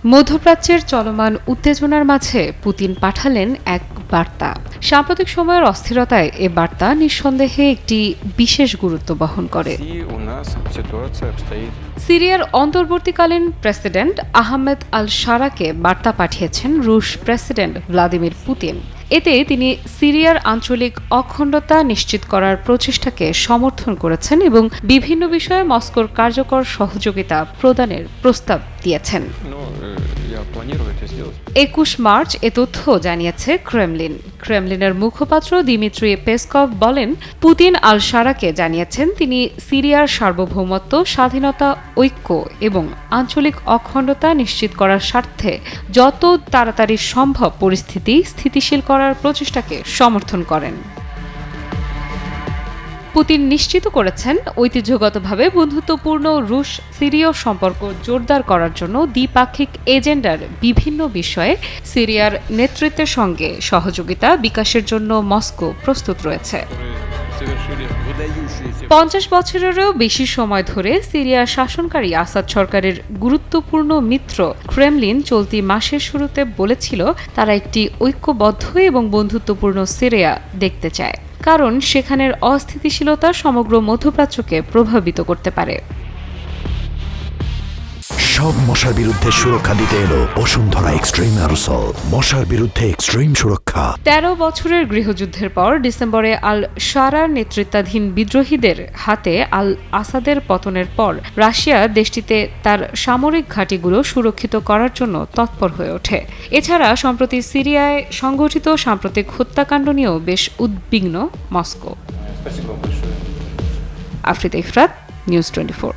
মধ্যপ্রাচ্যের চলমান উত্তেজনার মাঝে পুতিন পাঠালেন এক বার্তা। সাম্প্রতিক সময়ের অস্থিরতায় এ বার্তা নিঃসন্দেহে একটি বিশেষ গুরুত্ব বহন করে। সিরিয়ার অন্তর্বর্তীকালীন প্রেসিডেন্ট আহমেদ আল শারাকে বার্তা পাঠিয়েছেন রুশ প্রেসিডেন্ট ভ্লাদিমির পুতিন। এতে তিনি সিরিয়ার আঞ্চলিক অখণ্ডতা নিশ্চিত করার প্রচেষ্টাকে সমর্থন করেছেন এবং বিভিন্ন বিষয়ে মস্কোর কার্যকর সহযোগিতা প্রদানের প্রস্তাব দিয়েছেন। ২১ মার্চ এ তথ্য জানিয়েছে ক্রেমলিনের মুখপাত্র দিমিত্রি পেসকভ বলেন, পুতিন আল শারাকে জানিয়েছেন তিনি সিরিয়ার সার্বভৌমত্ব, স্বাধীনতা, ঐক্য এবং আঞ্চলিক অখণ্ডতা নিশ্চিত করার স্বার্থে যত তাড়াতাড়ি সম্ভব পরিস্থিতি স্থিতিশীল করার প্রচেষ্টাকে সমর্থন করেন। পুতিন নিশ্চিত করেছেন ঐতিহ্যগতভাবে বন্ধুত্বপূর্ণ রুশ সিরীয় সম্পর্ক জোরদার করার জন্য দ্বিপাক্ষিক এজেন্ডার বিভিন্ন বিষয়ে সিরিয়ার নেতৃত্বের সঙ্গে সহযোগিতা বিকাশের জন্য মস্কো প্রস্তুত রয়েছে। ৫০ বছরেরও বেশি সময় ধরে সিরিয়ার শাসনকারী আসাদ সরকারের গুরুত্বপূর্ণ মিত্র ক্রেমলিন চলতি মাসের শুরুতে বলেছিল তারা একটি ঐক্যবদ্ধ এবং বন্ধুত্বপূর্ণ সিরিয়া দেখতে চায়, কারণ সেখানের অস্থিতিশীলতা সমগ্র মধ্যপ্রাচ্যকে প্রভাবিত করতে পারে। সব মশার বিরুদ্ধে সুরক্ষা দিতে এলো বসুন্ধরা এক্সট্রিম অ্যারোসল, মশার বিরুদ্ধে এক্সট্রিম সুরক্ষা। ১৩ বছরের গৃহযুদ্ধের পর ডিসেম্বরে আল শারার নেতৃত্বাধীন বিদ্রোহীদের হাতে আল আসাদের পতনের পর রাশিয়া দেশটিতে তার সামরিক ঘাঁটিগুলো সুরক্ষিত করার জন্য তৎপর হয়ে ওঠে। এছাড়া সম্প্রতি সিরিয়ায় সংঘটিত সাম্প্রতিক হত্যাকাণ্ড নিয়েও বেশ উদ্বিগ্ন মস্কো। আফরিদা ইফরাত, নিউজ 24।